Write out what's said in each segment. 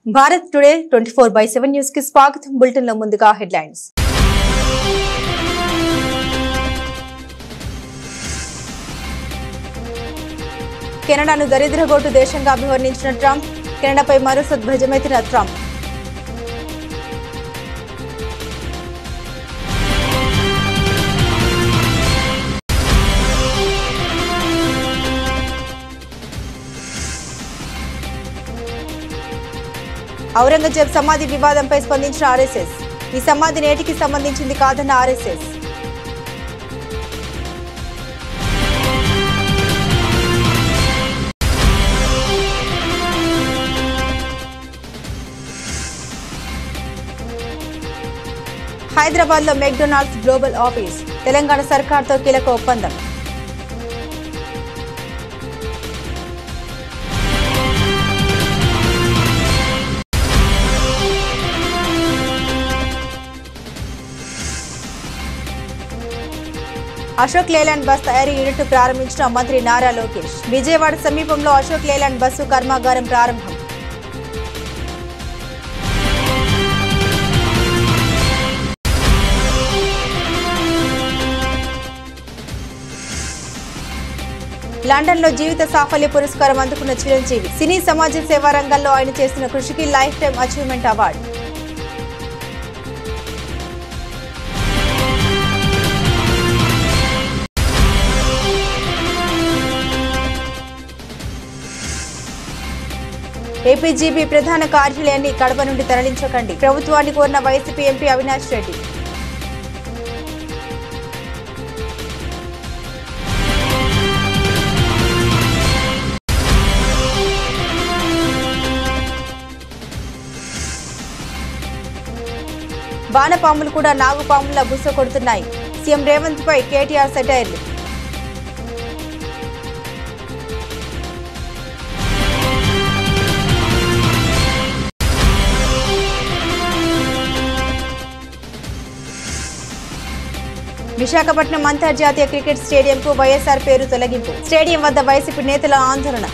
Bharat today 24/7 news కి స్వాగతం. Bulletin లో ముందుగా హెడ్లైన్స్. కెనడాను దరిద్రగోటు దేశంగా అభివర్ణించిన ట్రంప్, కెనడాపై మరో ధ్వజమెత్తిన ట్రంప్. ఔరంగజేబ్ సమాధి వివాదంపై స్పందించిన ఆర్ఎస్ఎస్, ఈ సమాధి నేటికి సంబంధించింది కాదన్న ఆర్ఎస్ఎస్. హైదరాబాద్ లో మెక్డొనాల్డ్స్ గ్లోబల్ ఆఫీస్, తెలంగాణ సర్కార్తో కీలక ఒప్పందం. అశోక్ లేలాండ్ బస్ తయారీ యూనిట్ ప్రారంభించిన మంత్రి నారా లోకేష్. విజయవాడ సమీపంలో అశోక్ లేలాండ్ బస్సు కర్మాగారం ప్రారంభం. లండన్ లో జీవిత సాఫల్య పురస్కారం అందుకున్న చిరంజీవి. సినీ సమాజ సేవా రంగంలో ఆయన చేసిన కృషికి life time achievement award. APGB ప్రధాన కార్యాలయాన్ని కడప నుండి తరలించకండి, ప్రభుత్వాన్ని కోరిన వైసీపీ ఎంపీ అవినాష్ రెడ్డి. వానపాములు కూడా నాగుపాములా బుస కొడుతున్నాయి, సీఎం రేవంత్ పై కేటీఆర్ సెటైర్లు. విశాఖపట్నం అంతర్జాతీయ క్రికెట్ స్టేడియంకు వైఎస్ఆర్ పేరు తొలగింపు, స్టేడియం వద్ద వైసీపీ నేతల ఆందోళన.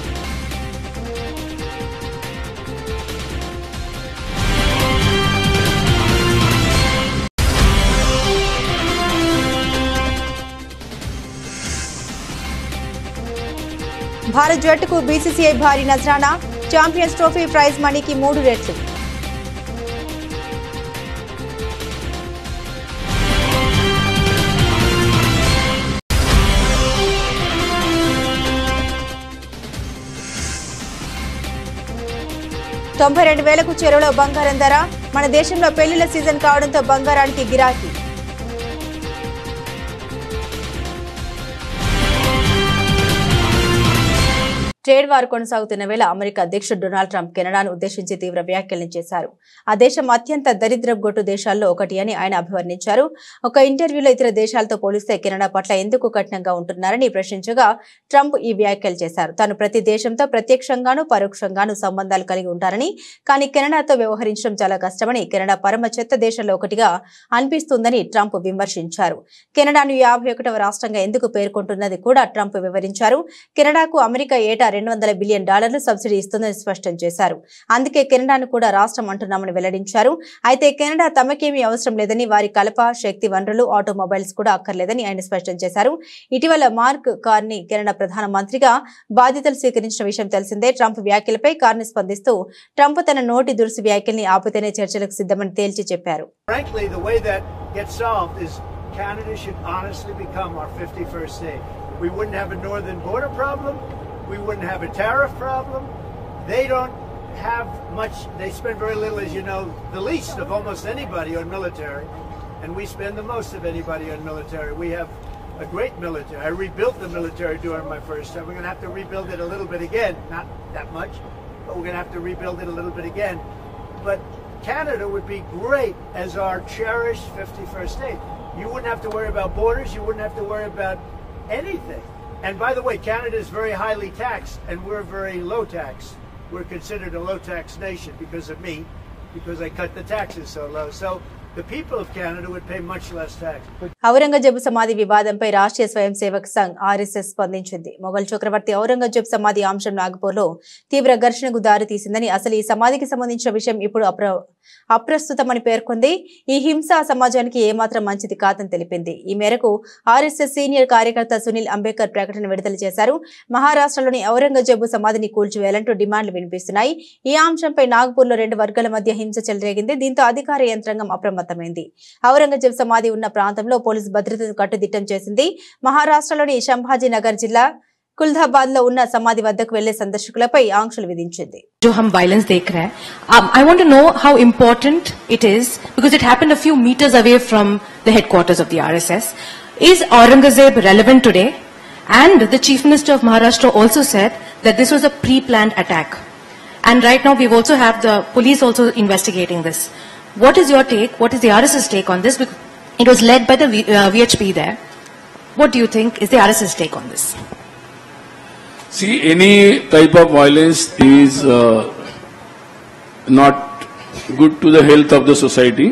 భారత్ జట్టుకు బీసీసీఐ భారీ నజరానా, ఛాంపియన్స్ ట్రోఫీ ప్రైజ్ మనీకి 3 రెట్లు. $92,000కు చెరువులో బంగారం ధర. మన దేశంలో పెళ్లిళ్ల సీజన్ కావడంతో బంగారానికి గిరాకీ. ట్రేడ్ వార్ కొనసాగుతున్న వేళ అమెరికా అధ్యక్షుడు డొనాల్డ్ ట్రంప్ కెనడాను ఉద్దేశించి తీవ్ర వ్యాఖ్యలను చేశారు. ఆ దేశం అత్యంత దరిద్రగొట్టు దేశాల్లో ఒకటి అని ఆయన అభివర్ణించారు. ఒక ఇంటర్వ్యూలో ఇతర దేశాలతో పోలిస్తే కెనడా పట్ల ఎందుకు కఠినంగా ఉంటున్నారని ప్రశ్నించగా ట్రంప్ ఈ వ్యాఖ్యలు చేశారు. తాను ప్రతి దేశంతో ప్రత్యక్షంగాను పరోక్షంగాను సంబంధాలు కలిగి ఉంటారని, కానీ కెనడాతో వ్యవహరించడం చాలా కష్టమని, కెనడా పరమ చెత్త దేశాల్లో ఒకటిగా అనిపిస్తుందని ట్రంప్ విమర్శించారు. కెనడాను 51వ రాష్ట్రంగా ఎందుకు పేర్కొంటున్నది కూడా ట్రంప్ వివరించారు. కెనడాకు అమెరికా ఏటా $200 బిలియన్ సబ్సిడీ ఇస్తుందని స్పష్టం చేశారు. అందుకే కెనడాను కూడా రాష్ట్రం అంటున్నామని వెల్లడించారు. అయితే కెనడా తమకేమీ అవసరం లేదని, వారి కలప, శక్తి వనరులు, ఆటోమొబైల్స్ కూడా అక్కర్లేదని ఆయన స్పష్టం చేశారు. ఇటీవల మార్క్ కార్నీ కెనడా ప్రధాన మంత్రిగా బాధ్యతలు స్వీకరించిన విషయం తెలిసిందే. ట్రంప్ వ్యాఖ్యలపై కార్నీ స్పందిస్తూ ట్రంప్ తన నోటి దురుసు వ్యాఖ్యల్ని ఆపితేనే చర్చలకు సిద్ధమని తేల్చి చెప్పారు. Canada should honestly become our 51st state. We wouldn't have a northern border problem. We wouldn't have a tariff problem. They don't have much. They spend very little, as you know, the least of almost anybody on military. And we spend the most of anybody on military. We have a great military. I rebuilt the military during my first term. We're going to have to rebuild it a little bit again. Not that much, but we're going to have to rebuild it a little bit again. But Canada would be great as our cherished 51st state. You wouldn't have to worry about borders. You wouldn't have to worry about anything. And by the way, Canada is very highly taxed, and we're very low tax. We're considered a low tax nation because of me, because I cut the taxes so low. So the people of Canada would pay much less tax. Aurangzeb సమాధి వివాదంపై రాష్ట్రీయ స్వయం Sevak Sangh RSS స్పందించింది. మొఘల్ చక్రవర్తి ఔరంగజేబు సమాధి అంశం నాగపూర్లో తీవ్ర ఘర్షణకు దారితీసిందని, అసలు ఈ సమాధికి సంబంధించిన విషయం ఇప్పుడు అప్రస్తుతమని పేర్కొంది. ఈ హింస సమాజానికి ఏమాత్రం మంచిది కాదని తెలిపింది. ఈ మేరకు ఆర్ఎస్ఎస్ సీనియర్ కార్యకర్త సునీల్ అంబేద్కర్ ప్రకటన విడుదల చేశారు. మహారాష్ట్రలోని ఔరంగజేబు సమాధిని కూల్చివేయాలంటూ డిమాండ్లు వినిపిస్తున్నాయి. ఈ అంశంపై నాగపూర్లో 2 వర్గాల మధ్య హింస చెలరేగింది. దీంతో అధికార యంత్రాంగం అప్రమత్తమైంది. ఔరంగజేబు సమాధి ఉన్న ప్రాంతంలో పోలీసు భద్రతను కట్టుదిట్టం చేసింది. మహారాష్ట్రలోని సంభాజీనగర్ జిల్లా కుల్దాబాద్ లో ఉన్న సమాధి వద్దకు వెళ్లే సందర్శకులపై ఆంక్షలు విధించింది. जो हम वायलेंस देख रहे हैं, I want to know how important it is because it happened a few meters away from the headquarters of the RSS. Is Aurangzeb relevant today? And the Chief Minister of Maharashtra also said that this was a pre-planned attack. And right now we've also have the police also investigating this. What is your take? What is the RSS take on this? Because it was led by the VHP there. What do you think is the RSS take on this? See, any type of violence is not good to the health of the society,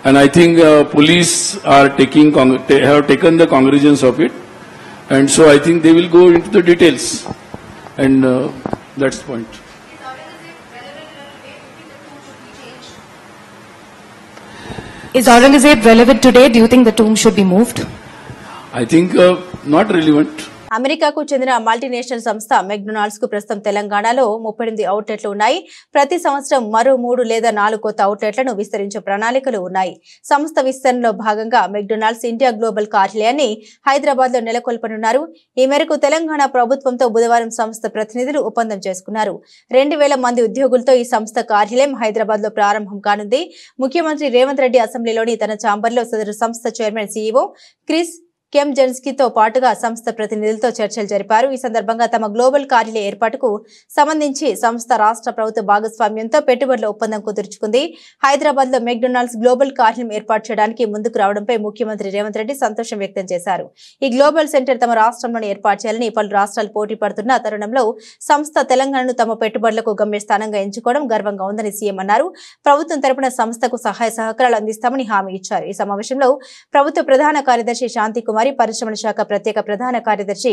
and I think police are have taken the cognizance of it, and so I think they will go into the details, and that's the point. Is Aurangzeb relevant today? Do you think the tomb should be moved? I think not relevant. అమెరికాకు చెందిన multinational సంస్థ McDonald's కు ప్రస్తుతం తెలంగాణలో 38 అవుట్లెట్లు ఉన్నాయి. ప్రతి సంవత్సరం మరో 3 లేదా 4 కొత్త అవుట్లెట్లను విస్తరించే ప్రణాళికలు ఉన్నాయి. సంస్థ విస్తరణలో భాగంగా మెక్డొనాల్డ్స్ ఇండియా గ్లోబల్ కార్యాలయాన్ని హైదరాబాద్ లో నెలకొల్పనున్నారు. ఈ మేరకు తెలంగాణ ప్రభుత్వంతో బుధవారం సంస్థ ప్రతినిధులు ఒప్పందం చేసుకున్నారు. 2000 మంది ఉద్యోగులతో ఈ సంస్థ కార్యాలయం హైదరాబాద్ లో ప్రారంభం కానుంది. ముఖ్యమంత్రి రేవంత్ రెడ్డి అసెంబ్లీలోని తన ఛాంబర్లో సదరు సంస్థ చైర్మన్ సీఈఓ క్రిస్ కెమ్జెన్స్కీతో పాటుగా సంస్థ ప్రతినిధులతో చర్చలు జరిపారు. ఈ సందర్భంగా తమ గ్లోబల్ కార్యాలయ ఏర్పాటుకు సంబంధించి సంస్థ రాష్ట్ర ప్రభుత్వ భాగస్వామ్యంతో పెట్టుబడుల ఒప్పందం కుదుర్చుకుంది. హైదరాబాద్ లో మెక్డొనాల్డ్స్ గ్లోబల్ కార్యాలయం ఏర్పాటు చేయడానికి ముందుకు రావడంపై ముఖ్యమంత్రి రేవంత్ రెడ్డి సంతోషం వ్యక్తం చేశారు. ఈ గ్లోబల్ సెంటర్ తమ రాష్ట్రంలోనే ఏర్పాటు చేయాలని పలు రాష్ట్రాలు పోటీ పడుతున్న తరుణంలో సంస్థ తెలంగాణను తమ పెట్టుబడులకు గమ్యస్థానంగా ఎంచుకోవడం గర్వంగా ఉందని సీఎం అన్నారు. ప్రభుత్వం తరపున సంస్థకు సహాయ సహకారాలు అందిస్తామని హామీ ఇచ్చారు. ఈ సమావేశంలో ప్రభుత్వ ప్రధాన కార్యదర్శి శాంతి కుమార్, పరిశ్రమల శాఖ ప్రత్యేక ప్రధాన కార్యదర్శి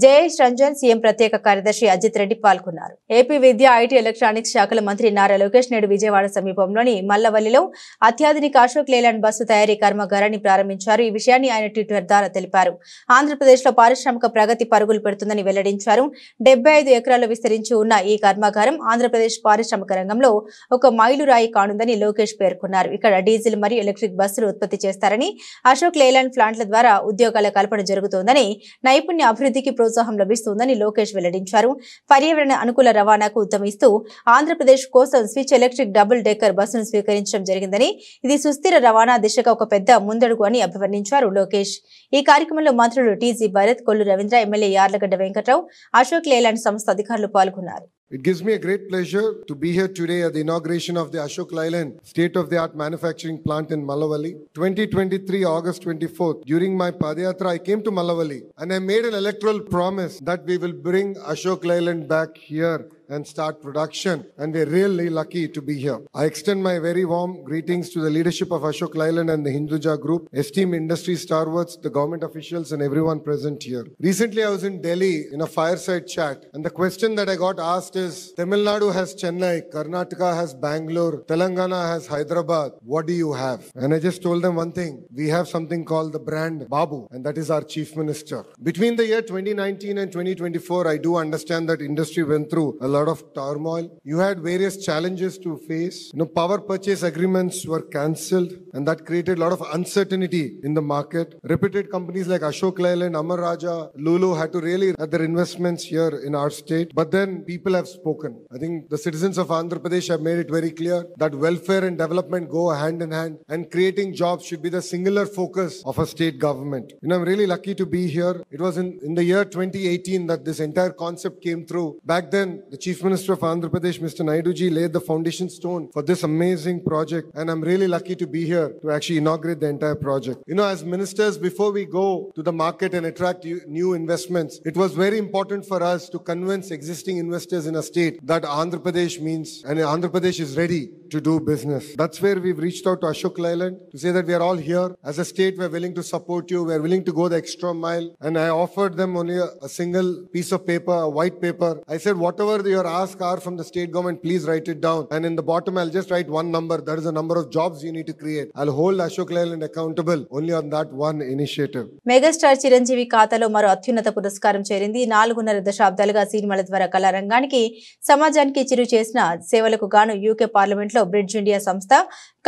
జయేష్ రంజన్, సీఎం ప్రత్యేక కార్యదర్శి అజిత్ రెడ్డి పాల్గొన్నారు. ఏపీ విద్య, ఐటీ, ఎలక్ట్రానిక్స్ శాఖల మంత్రి నారా లోకేష్ నేడు విజయవాడ సమీపంలోని మల్లవల్లిలో అత్యాధునిక అశోక్ లేలాండ్ బస్సు తయారీ కర్మాగారాన్ని ప్రారంభించారు. ఈ విషయాన్ని ఆయన ట్విట్టర్ ద్వారా తెలిపారు. ఆంధ్రప్రదేశ్ లో పారిశ్రామిక ప్రగతి పరుగులు పెడుతుందని వెల్లడించారు. 75 ఎకరాల్లో విస్తరించి ఉన్న ఈ కర్మాగారం ఆంధ్రప్రదేశ్ పారిశ్రామిక రంగంలో ఒక మైలురాయి కానుందని లోకేష్ పేర్కొన్నారు. ఇక్కడ డీజిల్ మరియు ఎలక్ట్రిక్ బస్సులు ఉత్పత్తి చేస్తారని, అశోక్ లేలాండ్ ప్లాంట్ల ద్వారా ఉద్యోగాల కల్పన జరుగుతోందని, నైపుణ్య అభివృద్ధికి ప్రోత్సాహం లభిస్తుందని లోకేష్ వెల్లడించారు. పర్యావరణ అనుకూల రవాణాకు ఉత్తమిస్తూ ఆంధ్రప్రదేశ్ కోసం స్విచ్ ఎలక్ట్రిక్ డబుల్ డెక్కర్ బస్సును స్వీకరించడం జరిగిందని, ఇది సుస్థిర రవాణా దిశగా ఒక పెద్ద ముందడుగు అని అభివర్ణించారు లోకేష్. ఈ కార్యక్రమంలో మంత్రులు టీజీ భరత్, కొల్లు రవీంద్ర, ఎమ్మెల్యే యార్లగడ్డ వెంకట్రావు, అశోక్ లేలాండ్ సంస్థ అధికారులు పాల్గొన్నారు. It gives me a great pleasure to be here today at the inauguration of the Ashok Leyland state-of-the-art manufacturing plant in Mallavalli. 2023 August 24th, during my Padayatra, I came to Mallavalli and I made an electoral promise that we will bring Ashok Leyland back here and start production, and we're really lucky to be here. I extend my very warm greetings to the leadership of Ashok Leyland and the Hinduja Group, esteemed industry stalwarts, the government officials and everyone present here. Recently I was in Delhi in a fireside chat, and the question that I got asked is, Tamil Nadu has Chennai, Karnataka has Bangalore, Telangana has Hyderabad, what do you have? And I just told them one thing, we have something called the brand Babu, and that is our chief minister. Between the year 2019 and 2024, I do understand that industry went through a lot of turmoil. You had various challenges to face. Power purchase agreements were cancelled, and that created a lot of uncertainty in the market. Reputed companies like Ashok Leyland, Amar Raja, Lulu had to really add their investments here in our state. But then people have spoken. I think the citizens of Andhra Pradesh have made it very clear that welfare and development go hand in hand, and creating jobs should be the singular focus of a state government. I'm really lucky to be here. It was in the year 2018 that this entire concept came through. Back then, the Chief Minister of Andhra Pradesh, Mr. Naidu ji, laid the foundation stone for this amazing project, and I'm really lucky to be here to actually inaugurate the entire project. As ministers, before we go to the market and attract new investments, it was very important for us to convince existing investors in a state that Andhra Pradesh means, and Andhra Pradesh is ready to do business. That's where we've reached out to Ashok Leyland to say that we are all here. As a state, we're willing to support you. We're willing to go the extra mile. And I offered them only a single piece of paper, a white paper. I said, whatever your asks are from the state government, please write it down. And in the bottom, I'll just write one number. That is the number of jobs you need to create. I'll hold Ashok Leyland accountable only on that one initiative. Megastar Chiranjeevi ఖాతాలో మరో అత్యున్నత పురస్కారం చేరింది. 4.5 దశాబ్దాలుగా సినిమాల ద్వారా కళారంగానికి సమాజానికి చిరు చేసిన సేవలకు గాను యూకే పార్లమెంట్ లో బ్రిడ్జ్ ఇండియా సంస్థ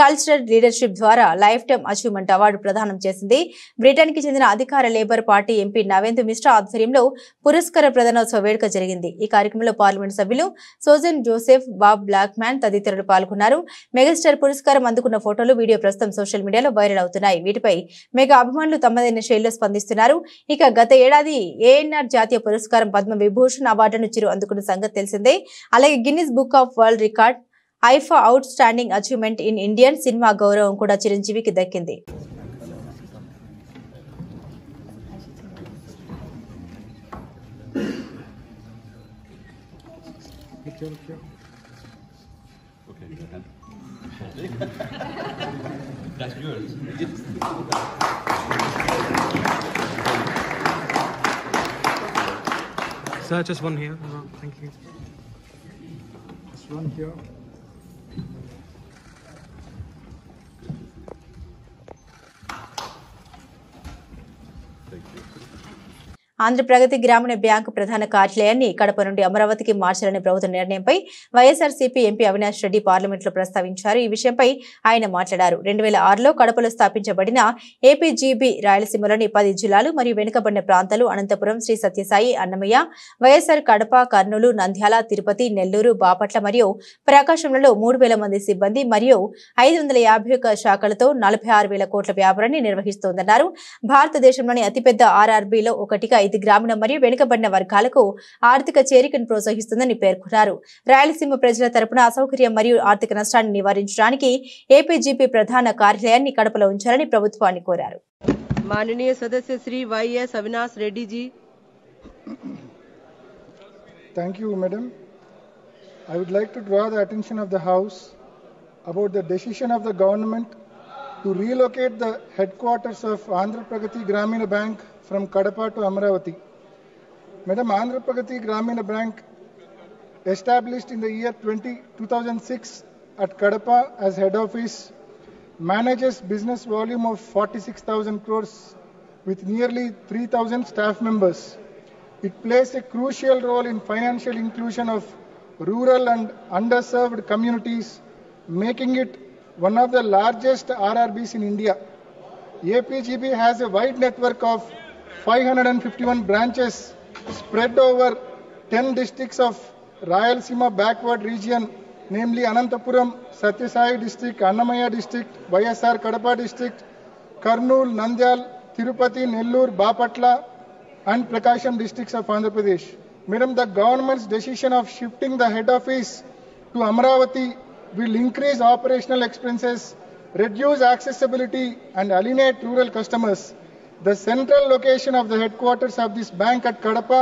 కల్చరల్ లీడర్షిప్ ద్వారా లైఫ్ టైమ్ అచీవ్మెంట్ అవార్డు ప్రదానం చేసింది. బ్రిటన్ కి చెందిన అధికార labour party MP Navendu Mishra ఆధ్వర్యంలో పురస్కార ప్రదానోత్సవ వేడుక జరిగింది. ఈ కార్యక్రమంలో పార్లమెంట్ సభ్యులు Sojan Joseph, Bob Blackman తదితరులు పాల్గొన్నారు. మెగాస్టార్ పురస్కారం అందుకున్న ఫోటోలు, వీడియో ప్రస్తుతం సోషల్ మీడియాలో వైరల్ అవుతున్నాయి. వీటిపై మెగా అభిమానులు తమదైన శైలిలో స్పందిస్తున్నారు. ఇక గత ఏడాది ఏఎన్ఆర్ జాతీయ పురస్కారం పద్మ విభూషణ్ అవార్డును చిరు అందుకున్న సంగతి తెలిసిందే. అలాగే Guinness book of world record IIFA out standing achievement in Indian cinema గౌరవం కూడా చిరంజీవికి దక్కింది. Sir, just one here. Thank you. Just one here. Andhra Pragathi గ్రామీణ బ్యాంకు ప్రధాన కార్యాలయాన్ని కడప నుండి అమరావతికి మార్చాలనే ప్రభుత్వ నిర్ణయంపై వైఎస్ఆర్సీపీ ఎంపీ అవినాష్ రెడ్డి పార్లమెంట్లో ప్రస్తావించారు. ఈ విషయంపై ఆయన మాట్లాడారు. 2006లో కడపలో స్థాపించబడిన ఏపీజీబీ రాయలసీమలోని 10 జిల్లాలు మరియు వెనుకబడిన ప్రాంతాలు అనంతపురం, శ్రీ సత్యసాయి, అన్నమయ్య, వైఎస్ఆర్ కడప, కర్నూలు, నంద్యాల, తిరుపతి, నెల్లూరు, బాపట్ల మరియు ప్రకాశంలలో 3,000 మంది సిబ్బంది మరియు 551 శాఖలతో 46,000 కోట్ల వ్యాపారాన్ని నిర్వహిస్తోందన్నారు. భారతదేశంలోని అతిపెద్ద ఆర్ఆర్బీలో ఒకటిగా ఇది గ్రామీణ మరియు వెనుకబడిన వర్గాలకు ఆర్థిక చేరికను ప్రోత్సహిస్తుందని పేర్కొన్నారు. రాయలసీమ ప్రజల తరపున అసౌకర్యం మరియు ఆర్థిక నష్టాన్ని నివారించడానికి ఏపీజీపీ ప్రధాన కార్యాలయాన్ని కడపలో ఉంచాలని ప్రభుత్వాన్ని కోరారు. माननीय सदस्य Shri YS Avinash Reddy ji. Thank you, madam. I would like to draw the attention of the House about the decision of the government to relocate the headquarters of Andhra Pragati Gramina Bank from Kadapa to Amaravati. Madam, Andhra Pragati Gramina Bank, established in the year 2006 at Kadapa as head office, manages business volume of 46,000 crores with nearly 3,000 staff members. It plays a crucial role in financial inclusion of rural and underserved communities, making it one of the largest RRBs in India. APGB has a wide network of 551 branches spread over 10 districts of Rayalaseema backward region, namely Anantapuram, Satyasai district, Annamaya district, YSR Kadapa district, Kurnool, Nandyal, Tirupati, Nellore, Bapatla and Prakasham districts of Andhra Pradesh. Madam, the government's decision of shifting the head office to Amaravati will increase operational expenses, reduce accessibility and alienate rural customers. The central location of the headquarters of this bank at Kadapa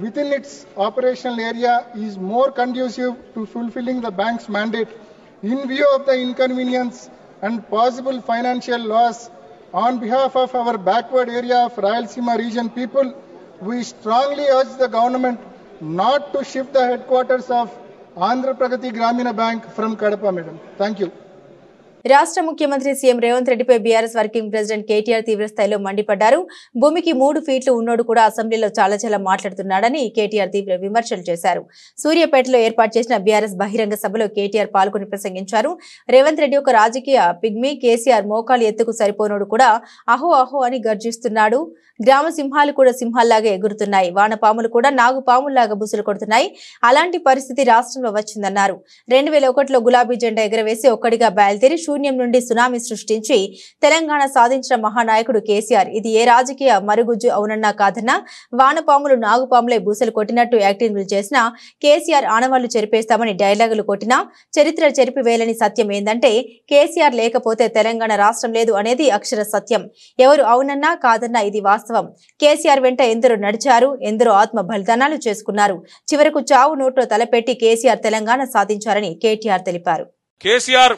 within its operational area is more conducive to fulfilling the bank's mandate. In view of the inconvenience and possible financial loss, on behalf of our backward area of Rayalaseema region people, we strongly urge the government not to shift the headquarters of Andhra Pragati Gramina Bank from Kadapa, madam. Thank you. రాష్ట్ర ముఖ్యమంత్రి CM Revanth రెడ్డిపై BRS working president KTR తీవ్రస్థాయిలో మండిపడ్డారు. భూమికి 3 ఫీట్లు ఉన్నోడు కూడా అసెంబ్లీలో చాలా మాట్లాడుతున్నాడని కేటీఆర్ తీవ్ర విమర్శలు చేశారు. సూర్యాపేటలో ఏర్పాటు చేసిన బీఆర్ఎస్ బహిరంగ సభలో కేటీఆర్ పాల్గొని ప్రసంగించారు. రేవంత్ రెడ్డి ఒక రాజకీయ పిగ్మీ, కేసీఆర్ మోకాలు ఎత్తుకు సరిపోనోడు కూడా అహో అహో అని గర్జిస్తున్నాడు. గ్రామ సింహాలు కూడా సింహాల్లాగా ఎగురుతున్నాయి, వానపాములు కూడా నాగుపాముల్లాగా బుసులు కొడుతున్నాయి. అలాంటి పరిస్థితి రాష్ట్రంలో వచ్చిందన్నారు. 2001లో గులాబీ జెండా ఎగరవేసి ఒక్కడిగా బయలుదేరి శూన్యం నుండి సునామీ సృష్టించి తెలంగాణ సాధించిన మహానాయకుడు కేసీఆర్. ఇది ఏ రాజకీయ మరుగుజ్జు అవునన్నా కాదన్నా వానపాములు నాగుపాములై బూసలు కొట్టినట్టు యాక్టింగ్లు చేసినా కేసీఆర్ ఆనవాళ్లు చెరిపేస్తామని డైలాగులు కొట్టినా చరిత్ర చెరిపివేయలేని సత్యం ఏందంటే కేసీఆర్ లేకపోతే తెలంగాణ రాష్ట్రం లేదు అనేది అక్షర సత్యం. ఎవరు అవునన్నా కాదన్నా ఇది వాస్తవం. కేసీఆర్ వెంట ఎందరో నడిచారు, ఎందరో ఆత్మ బలిదానాలు చేసుకున్నారు. చివరకు చావు నోట్లో తలపెట్టి కేసీఆర్ తెలంగాణ సాధించారని కేటీఆర్ తెలిపారు. కేసీఆర్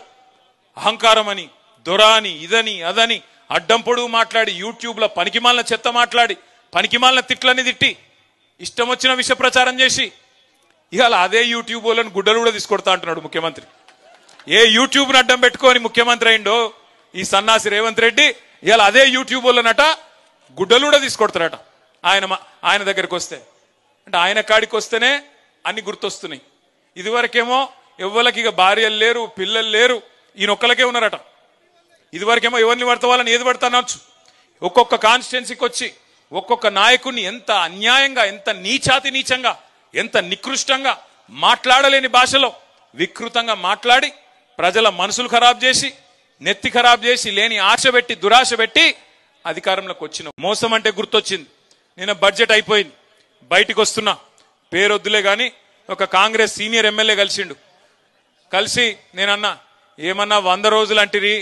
అహంకారం అని, దొరాని, ఇదని అదని అడ్డం పొడుగు మాట్లాడి, యూట్యూబ్లో పనికిమాలిన చెత్త మాట్లాడి, పనికిమాలిన తిట్లని తిట్టి, ఇష్టం వచ్చిన విష ప్రచారం చేసి ఇవాళ అదే యూట్యూబ్ వాళ్ళని గుడ్డలు కూడా తీసుకొడతా అంటున్నాడు ముఖ్యమంత్రి. ఏ యూట్యూబ్ను అడ్డం పెట్టుకొని ముఖ్యమంత్రి అయిండో ఈ సన్నాసి రేవంత్ రెడ్డి, ఇవాళ అదే యూట్యూబ్ వాళ్ళనట గుడ్డలు కూడా తీసుకొడతారట ఆయన దగ్గరికి వస్తే. అంటే ఆయన కాడికి వస్తేనే అన్ని గుర్తొస్తున్నాయి. ఇదివరకేమో ఎవ్వరికి ఇక భార్యలు లేరు, పిల్లలు లేరు, ఈయనొక్కలకే ఉన్నారట. ఇదివరకేమో ఎవరిని పడతా వాళ్ళని ఏది పడతా అనొచ్చు. ఒక్కొక్క కాన్స్టిట్యున్సీకి వచ్చి ఒక్కొక్క నాయకుడిని ఎంత అన్యాయంగా, ఎంత నీచాతి నీచంగా, ఎంత నికృష్టంగా, మాట్లాడలేని భాషలో వికృతంగా మాట్లాడి ప్రజల మనసులు ఖరాబ్ చేసి, నెత్తి ఖరాబ్ చేసి, లేని ఆశ పెట్టి, దురాశ పెట్టి అధికారంలోకి వచ్చిన మోసం అంటే గుర్తొచ్చింది. నేను బడ్జెట్ అయిపోయింది, బయటికి వస్తున్నా, పేరొద్దులే కానీ ఒక కాంగ్రెస్ సీనియర్ ఎమ్మెల్యే కలిసిండు. కలిసి నేనన్నా, ఏమన్నా 100 రోజులు అంటిరి,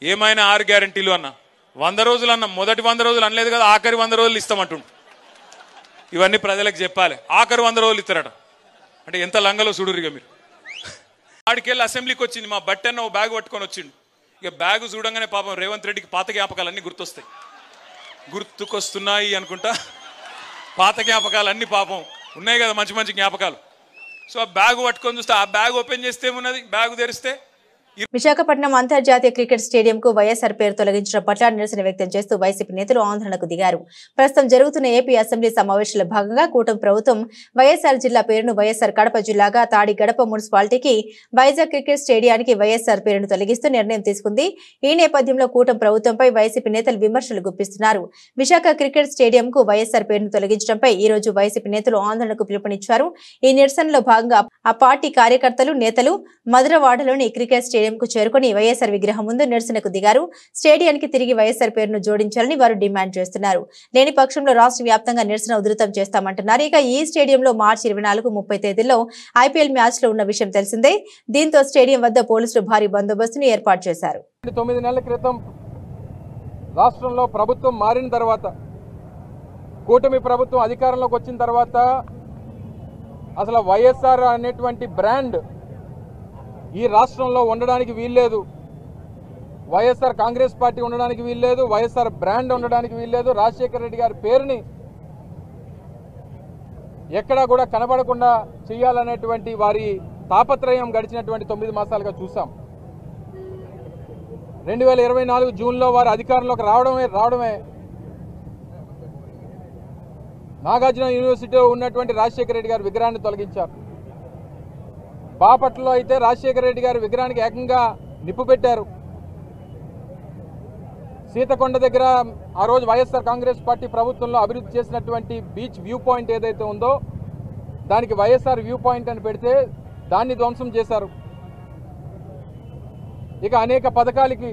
ఏమైనా 6 గ్యారంటీలు అన్నా. 100 రోజులు అన్నా, మొదటి 100 రోజులు అనలేదు కదా, ఆఖరి 100 రోజులు ఇస్తామంటుండు. ఇవన్నీ ప్రజలకు చెప్పాలి. ఆఖరి 100 రోజులు ఇస్తారట. అంటే ఎంత లంగలో చూడురిగా మీరు. ఆడికెళ్ళి అసెంబ్లీకి వచ్చింది, మా బట్టన్న ఓ బ్యాగ్ పట్టుకొని వచ్చిండు. ఇక బ్యాగ్ చూడంగానే పాపం రేవంత్ రెడ్డికి పాత జ్ఞాపకాలన్నీ గుర్తుకొస్తున్నాయి అనుకుంటా. పాత జ్ఞాపకాలన్నీ పాపం ఉన్నాయి కదా, మంచి మంచి జ్ఞాపకాలు. సో ఆ బ్యాగ్ పట్టుకొని చూస్తే, ఆ బ్యాగ్ ఓపెన్ చేస్తే ఏమున్నది, బ్యాగ్ తెరిస్తే విశాఖపట్నం అంతర్జాతీయ క్రికెట్ స్టేడియంకు వైఎస్ఆర్ పేరు తొలగించడం పట్ల నిరసన వ్యక్తం చేస్తూ వైసీపీ నేతలు ఆందోళనకు దిగారు. ప్రస్తుతం జరుగుతున్న ఏపీ అసెంబ్లీ సమావేశాల్లో భాగంగా కూటమి ప్రభుత్వం వైఎస్ఆర్ జిల్లా పేరును వైఎస్ఆర్ కడప జిల్లాగా, తాడి గడప మున్సిపాలిటీకి వైజాగ్ క్రికెట్ స్టేడియానికి వైఎస్ఆర్ పేరును తొలగిస్తూ నిర్ణయం తీసుకుంది. ఈ నేపథ్యంలో కూటమి ప్రభుత్వంపై వైసీపీ నేతలు విమర్శలు గుప్పిస్తున్నారు. విశాఖ క్రికెట్ స్టేడియంకు వైఎస్ఆర్ పేరును తొలగించడంపై ఈ రోజు వైసీపీ నేతలు ఆందోళనకు పిలుపునిచ్చారు. ఈ నిరసనలో భాగంగా ఆ పార్టీ కార్యకర్తలు, నేతలు మధురవాడలోని క్రికెట్ స్టేడియంకు చేరుకుని వైఎస్ఆర్ విగ్రహం ముందు నిరసనకు దిగారు. స్టేడియానికి తిరిగి వైఎస్ఆర్ పేరును జోడించాలని వారు డిమాండ్ చేస్తున్నారు. లేని పక్షంలో రాష్ట్ర వ్యాప్తంగా నిరసన ఉధృతం చేస్తామంటున్నారు. ఇక ఈ స్టేడియంలో మార్చి 24, 30 తేదీల్లో ఐపీఎల్ మ్యాచ్లు ఉన్న విషయం తెలిసిందే. దీంతో స్టేడియం వద్ద పోలీసులు భారీ బందోబస్తును ఏర్పాటు చేశారు. 9 నెలల క్రితం రాష్ట్రంలో ప్రభుత్వం మారిన తర్వాత, కూటమి ప్రభుత్వం అధికారంలోకి వచ్చిన తర్వాత అసలు వైఎస్ఆర్ అనేటువంటి బ్రాండ్ ఈ రాష్ట్రంలో ఉండడానికి వీల్లేదు. వైఎస్ఆర్ కాంగ్రెస్ పార్టీ ఉండడానికి వీల్లేదు, వైఎస్ఆర్ బ్రాండ్ ఉండడానికి వీల్లేదు. రాజశేఖర రెడ్డి గారి పేరుని ఎక్కడా కూడా కనబడకుండా చేయాలనేటువంటి వారి తాపత్రయం గడిచినటువంటి 9 మాసాలుగా చూసాం. 2024 జూన్లో వారు అధికారంలోకి రావడమే నాగార్జున యూనివర్సిటీలో ఉన్నటువంటి రాజశేఖర రెడ్డి గారి విగ్రహాన్ని తొలగించారు. బాపట్లలో అయితే రాజశేఖర రెడ్డి గారి విగ్రహానికి ఏకంగా నిప్పు పెట్టారు. సీతకొండ దగ్గర ఆ రోజు వైఎస్ఆర్ కాంగ్రెస్ పార్టీ ప్రభుత్వంలో అభివృద్ధి చేసినటువంటి బీచ్ వ్యూ పాయింట్ ఏదైతే ఉందో దానికి వైఎస్ఆర్ వ్యూ పాయింట్ అని పెడితే దాన్ని ధ్వంసం చేశారు. ఇక అనేక పథకాలకి,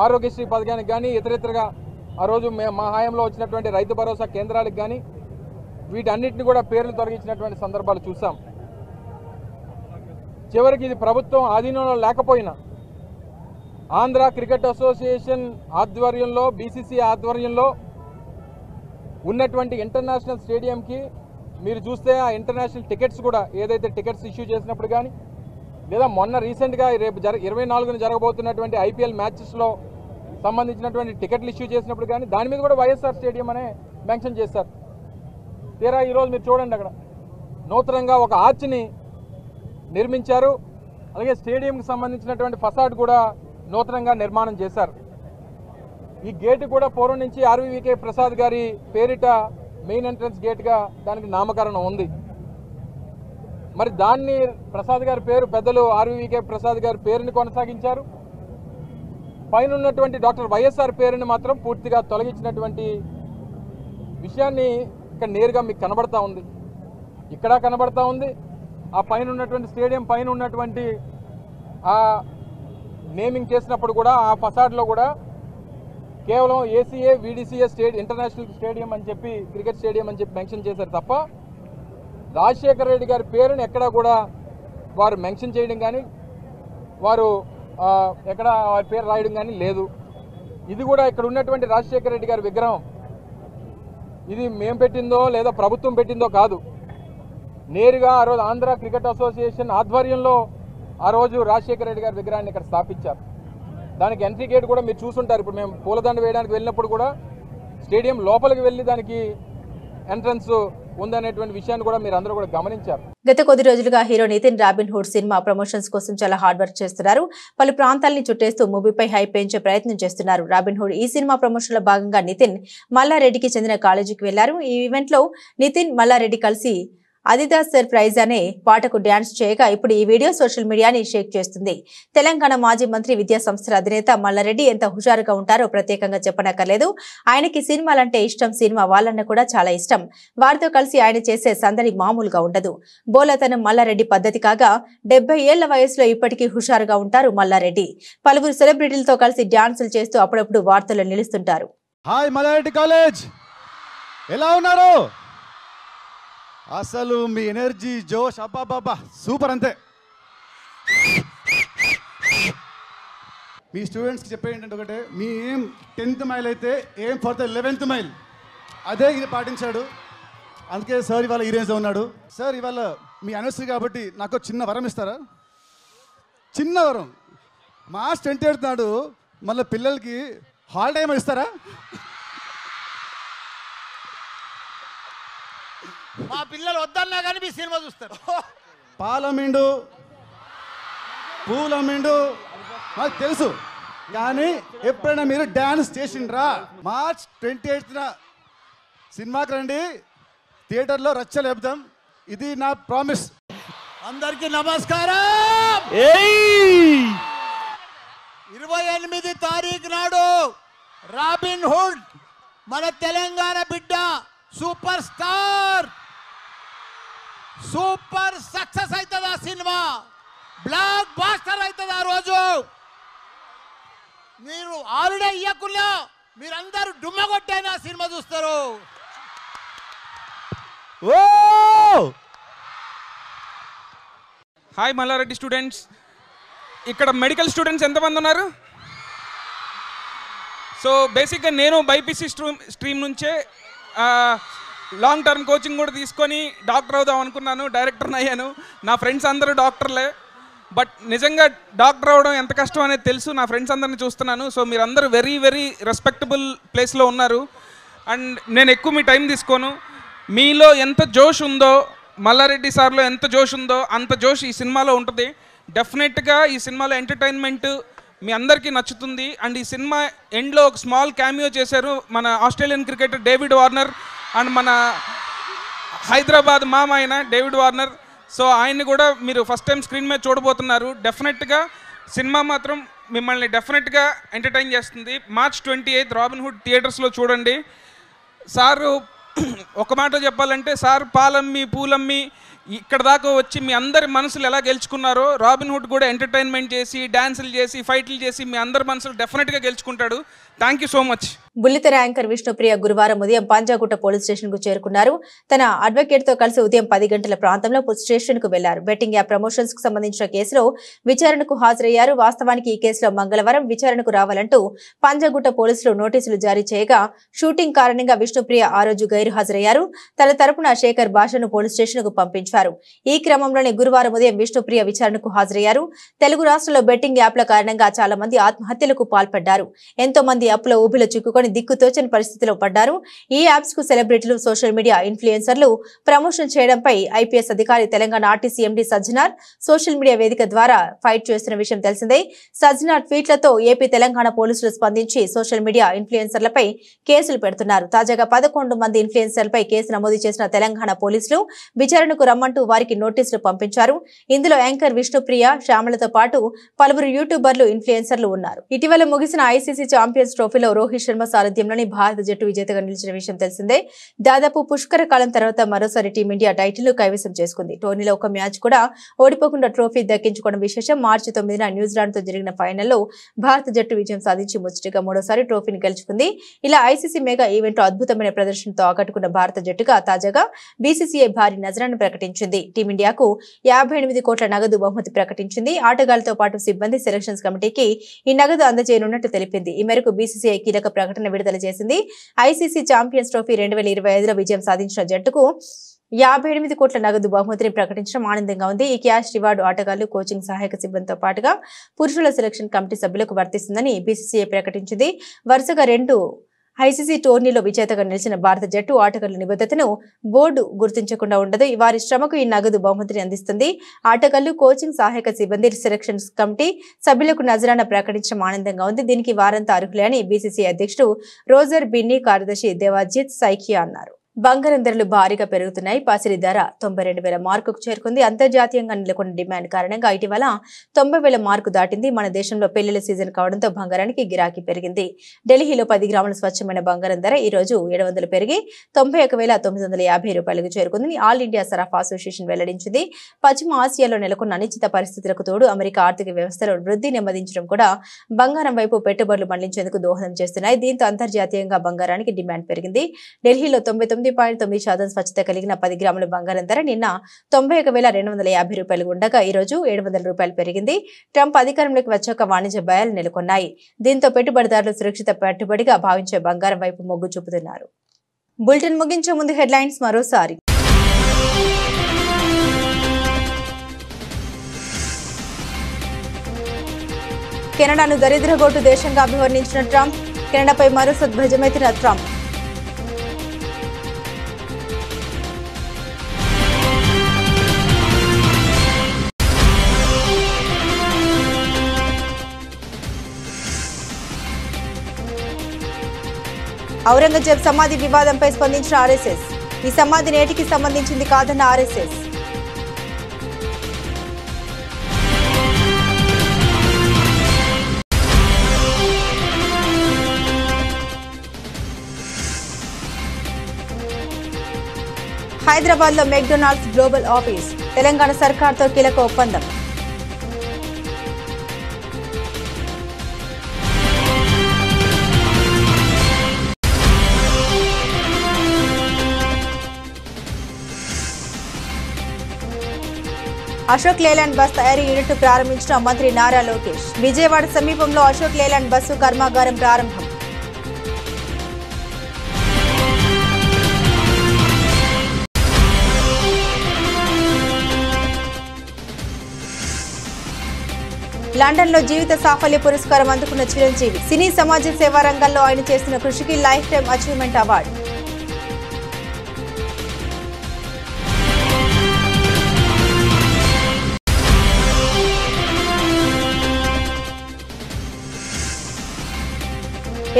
ఆరోగ్యశ్రీ పథకానికి కానీ, ఇతరితరగా ఆ రోజు మా హయాంలో వచ్చినటువంటి రైతు భరోసా కేంద్రాలకు కానీ వీటన్నిటిని కూడా పేర్లు తొలగించినటువంటి సందర్భాలు చూసాం. చివరికి ఇది ప్రభుత్వం ఆధీనంలో లేకపోయినా ఆంధ్ర క్రికెట్ అసోసియేషన్ ఆధ్వర్యంలో, బీసీసీ ఆధ్వర్యంలో ఉన్నటువంటి ఇంటర్నేషనల్ స్టేడియంకి మీరు చూస్తే ఆ ఇంటర్నేషనల్ టికెట్స్ కూడా ఏదైతే టికెట్స్ ఇష్యూ చేసినప్పుడు కానీ, లేదా మొన్న రీసెంట్గా రేపు 24న జరగబోతున్నటువంటి ఐపీఎల్ మ్యాచెస్లో సంబంధించినటువంటి టికెట్లు ఇష్యూ చేసినప్పుడు కానీ దాని మీద కూడా వైఎస్ఆర్ స్టేడియం అనే మెన్షన్ చేశారు. తీరా ఈరోజు మీరు చూడండి, అక్కడ నూతనంగా ఒక ఆర్చ్ని నిర్మించారు. అలాగే స్టేడియంకి సంబంధించినటువంటి ఫసాడ్ కూడా నూతనంగా నిర్మాణం చేశారు. ఈ గేటు కూడా పూర్వం నుంచి ఆర్వీవీకే ప్రసాద్ గారి పేరిట మెయిన్ ఎంట్రన్స్ గేట్గా దానికి నామకరణం ఉంది. మరి దాన్ని ప్రసాద్ గారి పేరు, పెద్దలు ఆర్వీవీకే ప్రసాద్ గారి పేరుని కొనసాగించారు. పైన ఉన్నటువంటి డాక్టర్ వైఎస్ఆర్ పేరుని మాత్రం పూర్తిగా తొలగించినటువంటి విషయాన్ని ఇక్కడ నేరుగా మీకు కనబడతా ఉంది, ఇక్కడ కనబడతా ఉంది. ఆ పైన ఉన్నటువంటి స్టేడియం పైన ఉన్నటువంటి ఆ నేమింగ్ చేసినప్పుడు కూడా ఆ ఫసాడ్లో కూడా కేవలం ఏసీఏ వీడీసీఏ ఇంటర్నేషనల్ స్టేడియం అని చెప్పి, క్రికెట్ స్టేడియం అని చెప్పి మెన్షన్ చేశారు తప్ప రాజశేఖర రెడ్డి గారి పేరుని ఎక్కడా కూడా వారు మెన్షన్ చేయడం కానీ, వారు ఎక్కడ వారి పేరు రాయడం కానీ లేదు. ఇది కూడా ఇక్కడ ఉన్నటువంటి రాజశేఖర రెడ్డి గారి విగ్రహం ఇది మేము పెట్టిందో లేదా ప్రభుత్వం పెట్టిందో కాదు. నేరుగా ఆ రోజు ఆంధ్ర క్రికెట్ అసోసియేషన్ ఆధ్వర్యంలో ఆ రోజు రాజశేఖర రెడ్డి గారి విగ్రహాన్ని ఇక్కడ స్థాపించారు. దానికి ఎంట్రీ గేట్ కూడా మీరు చూసుంటారు. ఇప్పుడు మేము పూలదండ వేయడానికి వెళ్ళినప్పుడు కూడా స్టేడియం లోపలికి వెళ్ళి దానికి ఎంట్రన్స్ ఉందనేటువంటి విషయాన్ని కూడా మీరు అందరూ కూడా గమనించారు. గత కొద్ది రోజులుగా hero Nithiin Robin Hood cinema promotions కోసం చాలా హార్డ్ వర్క్ చేస్తున్నారు. పలు ప్రాంతాలని చుట్టేస్తూ మూవీపై హైప్ పెంచే ప్రయత్నం చేస్తున్నారు. రాబిన్ హుడ్ ఈ సినిమా ప్రమోషన్ లో భాగంగా నితిన్ మల్లారెడ్డికి చెందిన కాలేజీకి వెళ్లారు. ఈ ఈవెంట్ లో నితిన్ మల్లారెడ్డి కలిసి అదిదాస్ సర్ప్రైజ్ అనే పాటకు డ్యాన్స్ చేయగా ఇప్పుడు ఈ వీడియో సోషల్ మీడియాని షేక్ చేస్తుంది. తెలంగాణ మాజీ మంత్రి విద్యా సంస్థల అధినేత మల్లారెడ్డి ఎంత హుషారుగా ఉంటారో ప్రత్యేకంగా చెప్పనక్కర్లేదు. ఆయనకి సినిమాలంటే ఇష్టం, సినిమా వాళ్ళన్న కూడా చాలా ఇష్టం. వారితో కలిసి ఆయన చేసే సందడి మామూలుగా ఉండదు. బోలతనం మల్లారెడ్డి పద్ధతి కాగా 70 ఏళ్ల వయసులో ఇప్పటికీ హుషారుగా ఉంటారు మల్లారెడ్డి. పలువురు సెలబ్రిటీలతో కలిసి డ్యాన్సులు చేస్తూ అప్పుడప్పుడు వార్తల్లో నిలుస్తుంటారు. హాయ్ మల్లారెడ్డి కాలేజ్, ఎలా ఉన్నారు? అసలు మీ ఎనర్జీ, జోష్, అబ్బాబాబా సూపర్. అంతే. మీ స్టూడెంట్స్కి చెప్పే ఏంటంటే ఒకటే, మీ ఏం 10th మైల్ అయితే ఏం ఫర్ ద 11th మైల్, అదే ఇది పాటించాడు. అందుకే సార్ ఇవాళ ఈ రేంజ్లో ఉన్నాడు. సార్ ఇవాళ మీ అనవసరి కాబట్టి నాకు చిన్న వరం ఇస్తారా? చిన్న వరం. మార్చ్ 28 నాడు మళ్ళీ పిల్లలకి హాలిడే ఏమైనా ఇస్తారా? మా పిల్లలు వద్దన్నా కానీ మీ సినిమా చూస్తారు. పాలమిండు పూలమిండు నాకు తెలుసు, కానీ ఎప్పుడైనా మీరు డ్యాన్స్ చేసిండ్రా? మార్చ్ 28న సినిమాకి రండి, థియేటర్లో రచ్చలు చెప్తాం. ఇది నా ప్రామిస్. అందరికీ నమస్కారం. 28 తారీఖు నాడు రాబిన్ హుడ్ మన తెలంగాణ బిడ్డ, సూపర్ స్టార్, సూపర్ సక్సెస్ అవుతుంది. ఆ సినిమా బ్లాక్ బాస్టర్ అవుతుంది. ఆ రోజు మీరు హాలిడే ఇవ్వకుండా మీరందరూ డుమ్మ కొట్టైనా సినిమా చూస్తారు. హాయ్ మల్లారెడ్డి స్టూడెంట్స్, ఇక్కడ మెడికల్ స్టూడెంట్స్ ఎంతమంది ఉన్నారు? సో బేసిక్గా నేను బైపీసీ స్ట్రీమ్ నుంచే లాంగ్ టర్మ్ కోచింగ్ కూడా తీసుకొని డాక్టర్ అవుదాం అనుకున్నాను. డైరెక్టర్ని అయ్యాను. నా ఫ్రెండ్స్ అందరూ డాక్టర్లే. బట్ నిజంగా డాక్టర్ అవ్వడం ఎంత కష్టం అనేది తెలుసు. నా ఫ్రెండ్స్ అందరిని చూస్తున్నాను. సో మీరందరూ వెరీ వెరీ రెస్పెక్టబుల్ ప్లేస్లో ఉన్నారు. అండ్ నేను ఎక్కువ మీ టైం తీసుకోను. మీలో ఎంత జోష్ ఉందో, మల్లారెడ్డి సార్లో ఎంత జోష్ ఉందో అంత జోష్ ఈ సినిమాలో ఉంటుంది. డెఫినెట్గా ఈ సినిమాలో ఎంటర్టైన్మెంట్ మీ అందరికీ నచ్చుతుంది. అండ్ ఈ సినిమా ఎండ్లో ఒక స్మాల్ క్యామియో చేశారు మన Australian cricketer David Warner and మన హైదరాబాద్ మామ అయిన డేవిడ్ వార్నర్. సో ఆయన్ని కూడా మీరు ఫస్ట్ టైం స్క్రీన్ మీద చూడబోతున్నారు. డెఫినెట్గా సినిమా మాత్రం మిమ్మల్ని డెఫినెట్గా ఎంటర్టైన్ చేస్తుంది. మార్చ్ 28 రాబిన్ హుడ్ థియేటర్స్లో చూడండి. సారు ఒక మాట చెప్పాలంటే, సార్ పాలమ్మి పూలమ్మి ఇక్కడ దాకా వచ్చి మీ అందరి మనసులు ఎలా గెలుచుకున్నారో రాబిన్ హుడ్ కూడా ఎంటర్టైన్మెంట్ చేసి, డాన్సులు చేసి, ఫైట్లు చేసి మీ అందరి మనసులు డెఫినెట్గా గెలుచుకుంటాడు. Thank you so much. బుల్లితెర యాంకర్ విష్ణుప్రియ గురువారం ఉదయం పంజాగుట్ట పోలీస్ స్టేషన్ కు చేరుకున్నారు. తన అడ్వకేట్ తో కలిసి ఉదయం 10 గంటల ప్రాంతంలో స్టేషన్ కు వెళ్లారు. బెట్టింగ్ యాప్ ప్రమోషన్స్ కు సంబంధించిన కేసులో విచారణకు హాజరయ్యారు. వాస్తవానికి ఈ కేసులో మంగళవారం విచారణకు రావాలంటూ పంజాగుట్ట పోలీసులు నోటీసులు జారీ చేయగా షూటింగ్ కారణంగా విష్ణుప్రియ ఆ రోజు గైరు హాజరయ్యారు. తన తరపున శేఖర్ భాషను పోలీస్ స్టేషన్ కు పంపించారు. ఈ క్రమంలోనే గురువారం ఉదయం విష్ణుప్రియ విచారణకు హాజరయ్యారు. తెలుగు రాష్ట్రాల్లో బెట్టింగ్ యాప్ల కారణంగా చాలా మంది ఆత్మహత్యలకు పాల్పడ్డారు. ఎంతో మంది యాప్ల ఊబిలో చిక్కుకొని దిక్కుతోచని పరిస్థితిలో పడ్డారు. ఈ యాప్స్ కు సెలబ్రిటీలు, సోషల్ మీడియా ఇన్ఫ్లుయెన్సర్లు ప్రమోషన్ చేయడంపై ఐపీఎస్ అధికారి Telangana RTC MD Sajjanar social media వేదిక ద్వారా ఫైట్ చేస్తున్న విషయం తెలిసిందే. సజ్జనార్ ట్వీట్లతో ఏపీ తెలంగాణ పోలీసులు స్పందించి సోషల్ మీడియా ఇన్ఫ్లుయెన్సర్లపై కేసులు పెడుతున్నారు. తాజాగా 11 మంది ఇన్ఫ్లుయెన్సర్లపై కేసు నమోదు చేసిన తెలంగాణ పోలీసులు విచారణకు రమ్మంటూ వారికి నోటీసులు పంపించారు. ఇందులో యాంకర్ విష్ణుప్రియ, శ్యామలతో పాటు పలువురు యూట్యూబర్లు, ఇన్ఫ్లుయెన్సర్లు ఉన్నారు. ఇటీవల ముగిసిన ఐసీసీ ఛాంపియన్స్ ట్రోఫీలో రోహిత్ శర్మ సారథ్యంలోని భారత జట్టు విజేతగా నిలిచిన విషయం తెలిసిందే. దాదాపు పుష్కర కాలం తర్వాత మరోసారి టీమిండియా టైటిల్ కైవసం చేసుకుంది. టోర్నీలో ఒక మ్యాచ్ కూడా ఓడిపోకుండా ట్రోఫీ దక్కించుకోవడం విశేషం. మార్చి 9న న్యూజిలాండ్ తో జరిగిన ఫైనల్లో భారత జట్టు విజయం సాధించి ముచ్చటగా మూడోసారి ట్రోఫీని గెలుచుకుంది. ఇలా ఐసీసీ మెగా ఈవెంట్ లో అద్భుతమైన ప్రదర్శనతో ఆకట్టుకున్న భారత జట్టుగా తాజాగా బీసీసీఐ భారీ నజరాన్ని ప్రకటించింది. టీమిండియాకు 58 కోట్ల నగదు బహుమతి ప్రకటించింది. ఆటగాళ్లతో పాటు సిబ్బంది సెలక్షన్స్ కమిటీకి ఈ నగదు అందజేయనున్నట్టు తెలిపింది. ఈ మేరకు బీసీసీఐ కీలక ప్రకటన విడుదల చేసింది. ఐసీసీ ఛాంపియన్స్ ట్రోఫీ 2025లో విజయం సాధించిన జట్టుకు 58 కోట్ల నగదు బహుమతిని ప్రకటించడం ఆనందంగా ఉంది. ఈ క్యాష్ రివార్డు ఆటగాళ్లు, కోచింగ్ సహాయక సిబ్బందితో పాటుగా పురుషుల సెలక్షన్ కమిటీ సభ్యులకు వర్తిస్తుందని బీసీసీఐ ప్రకటించింది. వరుసగా 2 ఐసీసీ టోర్నీలో విజేతగా నిలిచిన భారత జట్టు ఆటగాళ్ల నిబద్ధతను బోర్డు గుర్తించకుండా ఉండదు. వారి శ్రమకు ఈ నగదు బహుమతిని అందిస్తుంది. ఆటగాళ్లు, కోచింగ్ సహాయక సిబ్బంది, సెలక్షన్ కమిటీ సభ్యులకు నజరానా ప్రకటించడం ఆనందంగా ఉంది. దీనికి వారంతా అర్హులే అని బీసీసీఐ అధ్యక్షుడు రోజర్ బిన్నీ, కార్యదర్శి దేవాజిత్ సైకియా అన్నారు. బంగారం ధరలు భారీగా పెరుగుతున్నాయి. పసిడి ధర 92,000 మార్కుకు చేరుకుంది. అంతర్జాతీయంగా నెలకొన్న డిమాండ్ కారణంగా ఇటీవల 90,000 మార్కు దాటింది. మన దేశంలో పెళ్లిళ్ల సీజన్ కావడంతో బంగారానికి గిరాకీ పెరిగింది. ఢిల్లీలో 10 గ్రాముల స్వచ్ఛమైన బంగారం ధర ఈ రోజు 700 పెరిగి 91,950 రూపాయలకు చేరుకుందని ఆల్ ఇండియా సరఫరా అసోసియేషన్ వెల్లడించింది. పశ్చిమ ఆసియాలో నెలకొన్న అనిశ్చిత పరిస్థితులకు తోడు అమెరికా ఆర్థిక వ్యవస్థలో వృద్ధి నెమ్మదించడం కూడా బంగారం వైపు పెట్టుబడులు మళ్లించేందుకు దోహదం చేస్తున్నాయి. దీంతో అంతర్జాతీయంగా బంగారానికి డిమాండ్ పెరిగింది. ఢిల్లీలో 99.9% స్వచ్ఛత కలిగిన 10 గ్రాముల బంగారం ధర నిన్న 91,250 రూపాయలు ఉండగా ఈ రోజు 700 రూపాయలు పెరిగింది. ట్రంప్ అధికారంలోకి వచ్చాక వాణిజ్య భయాలు నెలకొన్నాయి. దీంతో పెట్టుబడిదారులు సురక్షిత పెట్టుబడిగా భావించే బంగారం వైపు మొగ్గు చూపుతున్నారు. బులెటిన్ ముగించే ముందు హెడ్లైన్స్ మరోసారి. కెనడాను దరిద్రగొట్టు దేశంగా అభివర్ణించిన ట్రంప్, కెనడాపై మరోసారి ధ్వజమెత్తిన ట్రంప్. ఔరంగజేబ్ సమాధి వివాదంపై స్పందించిన ఆర్ఎస్ఎస్, ఈ సమాధి నేటికి సంబంధించింది కాదన్న ఆర్ఎస్ఎస్. హైదరాబాద్ లో మెక్డొనాల్డ్స్ గ్లోబల్ ఆఫీస్, తెలంగాణ సర్కార్తో కీలక ఒప్పందం. అశోక్ లేలాండ్ బస్ తయారీ యూనిట్ ప్రారంభించిన మంత్రి నారా లోకేష్. విజయవాడ సమీపంలో అశోక్ లేలాండ్ బస్సు కర్మాగారం ప్రారంభం. లండన్ లో జీవిత సాఫల్య పురస్కారం అందుకున్న చిరంజీవి. సినీ సమాజ సేవా రంగంలో ఆయన చేసిన కృషికి life time achievement award.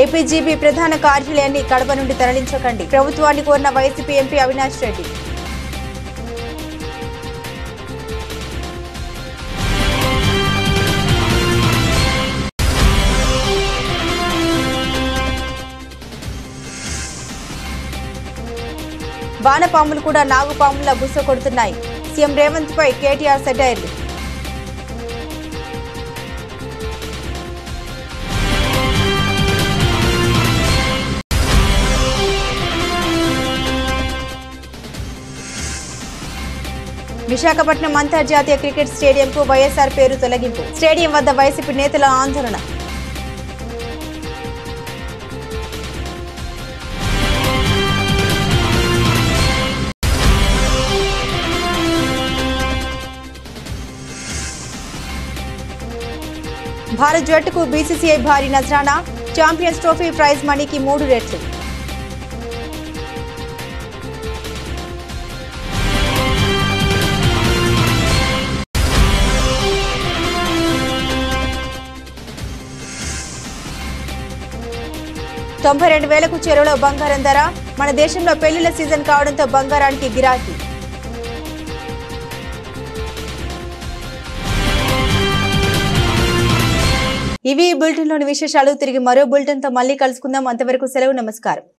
APGB ప్రధాన కార్యాలయాన్ని కడప నుండి తరలించకండి, ప్రభుత్వాన్ని కోరిన వైసీపీ ఎంపీ అవినాష్ రెడ్డి. వానపాములు కూడా నాగుపాములా బుస కొడుతున్నాయి, సీఎం రేవంత్ పై కేటీఆర్ సెటైర్లు. విశాఖపట్నం అంతర్జాతీయ క్రికెట్ స్టేడియంకు వైఎస్ఆర్ పేరు తొలగింపు, స్టేడియం వద్ద వైసీపీ నేతల ఆందోళన. భారత్ జట్టుకు బీసీసీఐ భారీ నజరానా, ఛాంపియన్స్ ట్రోఫీ ప్రైజ్ మనీకి 3 రెట్లు. $92,000కు చెరువులో బంగారం ధర, మన దేశంలో పెళ్లిళ్ల సీజన్ కావడంతో బంగారానికి గిరాకీ. ఇవి బులెటిన్లోని విశేషాలు. తిరిగి మరో బులెటిన్తో మళ్ళీ కలుసుకుందాం. అంతవరకు సెలవు, నమస్కారం.